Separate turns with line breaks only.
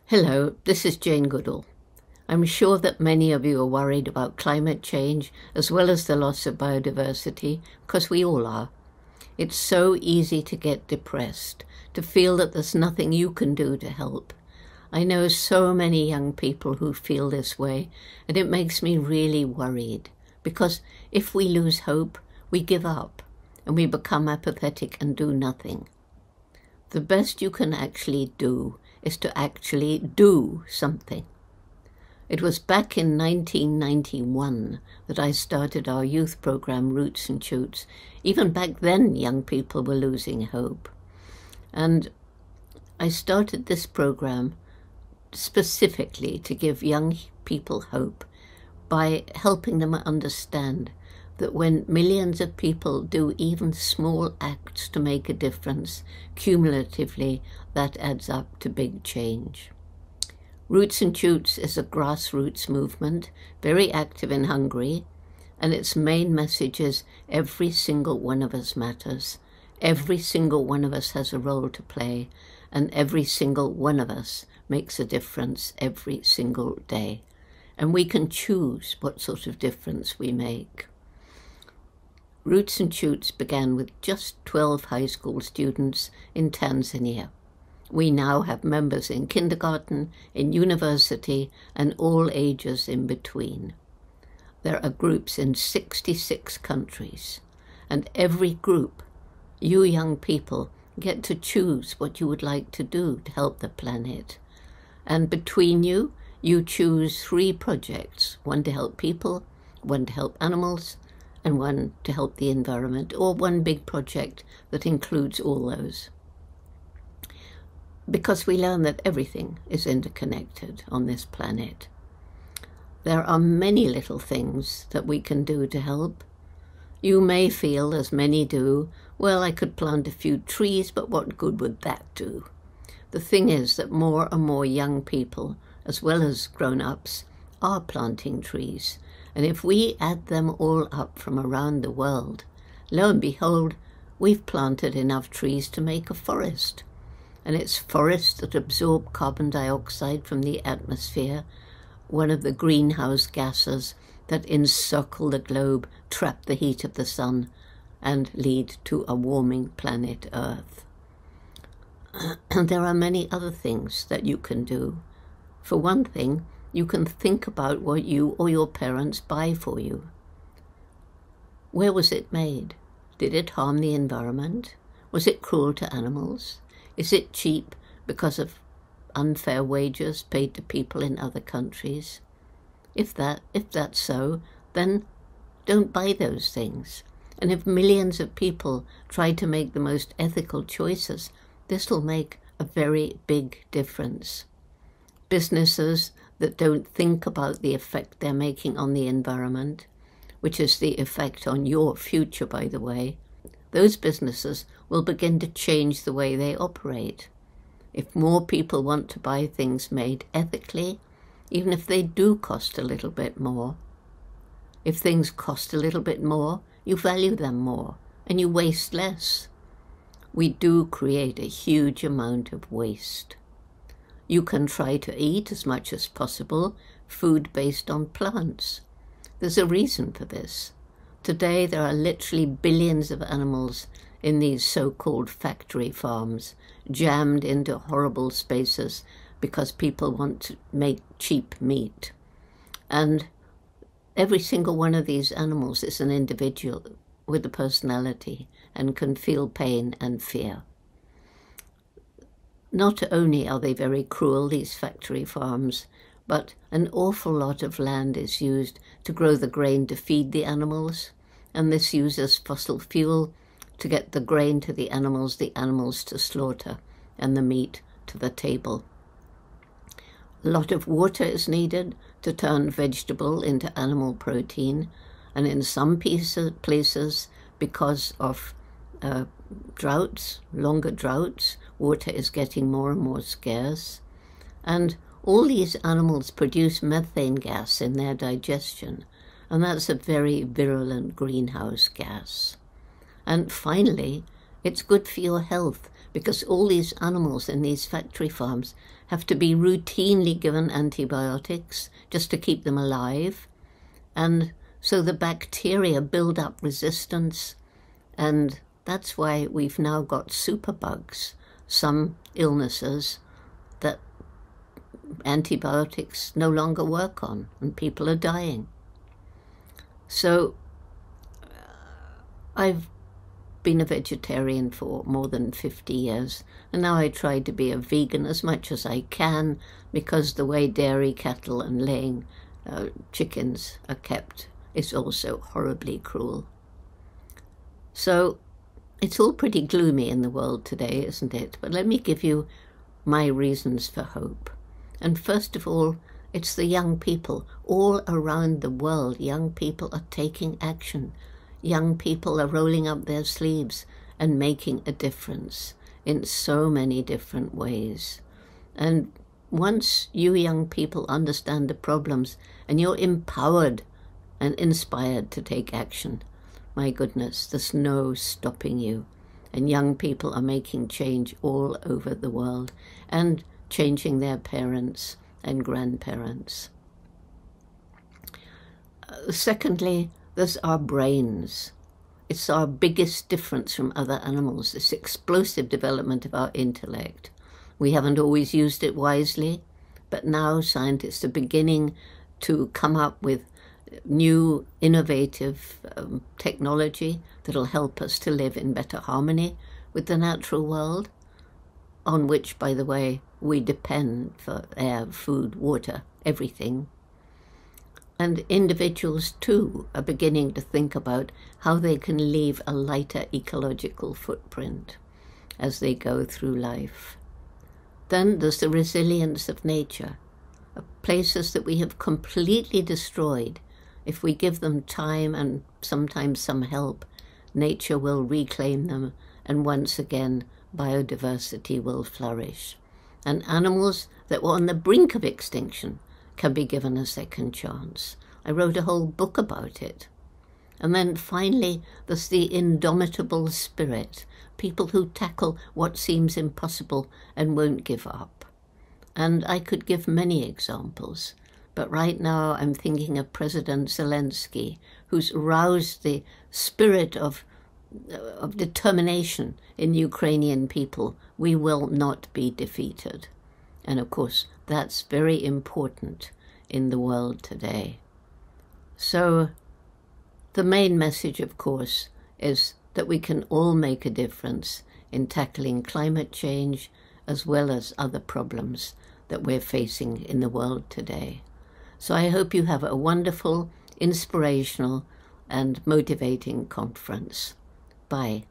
Hello, this is Jane Goodall. I'm sure that many of you are worried about climate change as well as the loss of biodiversity, because we all are. It's so easy to get depressed, to feel that there's nothing you can do to help. I know so many young people who feel this way, and it makes me really worried, because if we lose hope, we give up, and we become apathetic and do nothing. The best you can actually do is to actually do something. It was back in 1991 that I started our youth program, Roots and Shoots. Even back then, young people were losing hope. And I started this program specifically to give young people hope by helping them understand that when millions of people do even small acts to make a difference, cumulatively, that adds up to big change. Roots and Shoots is a grassroots movement, very active in Hungary, and its main message is every single one of us matters. Every single one of us has a role to play, and every single one of us makes a difference every single day. And we can choose what sort of difference we make. Roots and Shoots began with just 12 high school students in Tanzania. We now have members in kindergarten, in university, and all ages in between. There are groups in 66 countries, and every group, you young people, get to choose what you would like to do to help the planet. And between you, you choose 3 projects, one to help people, one to help animals, and one to help the environment, or one big project that includes all those. Because we learn that everything is interconnected on this planet. There are many little things that we can do to help. You may feel, as many do, well, I could plant a few trees, but what good would that do? The thing is that more and more young people, as well as grown-ups, are planting trees. And if we add them all up from around the world, lo and behold, we've planted enough trees to make a forest. And it's forests that absorb carbon dioxide from the atmosphere, one of the greenhouse gases that encircle the globe, trap the heat of the sun, and lead to a warming planet Earth. And there are many other things that you can do. For one thing, you can think about what you or your parents buy for you. Where was it made? Did it harm the environment? Was it cruel to animals? Is it cheap because of unfair wages paid to people in other countries? If that's so, then don't buy those things. And if millions of people try to make the most ethical choices, this will make a very big difference. Businesses that don't think about the effect they're making on the environment, which is the effect on your future, by the way, those businesses will begin to change the way they operate. If more people want to buy things made ethically, even if they do cost a little bit more, if things cost a little bit more, you value them more and you waste less. We do create a huge amount of waste. You can try to eat as much as possible food based on plants. There's a reason for this. Today there are literally billions of animals in these so-called factory farms, jammed into horrible spaces because people want to make cheap meat. And every single one of these animals is an individual with a personality and can feel pain and fear. Not only are they very cruel, these factory farms, but an awful lot of land is used to grow the grain to feed the animals, and this uses fossil fuel to get the grain to the animals to slaughter, and the meat to the table. A lot of water is needed to turn vegetable into animal protein, and in some places, because of droughts, longer droughts, water is getting more and more scarce, and all these animals produce methane gas in their digestion, and that's a very virulent greenhouse gas. And finally, it's good for your health because all these animals in these factory farms have to be routinely given antibiotics just to keep them alive. And so the bacteria build up resistance, and that's why we've now got superbugs, some illnesses that antibiotics no longer work on, and people are dying. So I've been a vegetarian for more than 50 years, and now I try to be a vegan as much as I can, because the way dairy cattle and laying chickens are kept is also horribly cruel. So it's all pretty gloomy in the world today, isn't it? But let me give you my reasons for hope. And first of all, it's the young people. All around the world, young people are taking action. Young people are rolling up their sleeves and making a difference in so many different ways. And once you young people understand the problems and you're empowered and inspired to take action, my goodness, there's no stopping you. And young people are making change all over the world and changing their parents and grandparents. Secondly, there's our brains. It's our biggest difference from other animals, this explosive development of our intellect. We haven't always used it wisely, but now scientists are beginning to come up with new innovative technology that'll help us to live in better harmony with the natural world, on which, by the way, we depend for air, food, water, everything. And individuals, too, are beginning to think about how they can leave a lighter ecological footprint as they go through life. Then there's the resilience of nature, places that we have completely destroyed. If we give them time and sometimes some help, nature will reclaim them, and once again, biodiversity will flourish. And animals that were on the brink of extinction can be given a second chance. I wrote a whole book about it. And then finally, there's the indomitable spirit, people who tackle what seems impossible and won't give up. And I could give many examples, but right now I'm thinking of President Zelensky, who's roused the spirit of determination in Ukrainian people. We will not be defeated. And of course, that's very important in the world today. So the main message, of course, is that we can all make a difference in tackling climate change as well as other problems that we're facing in the world today. So I hope you have a wonderful, inspirational, and motivating conference. Bye.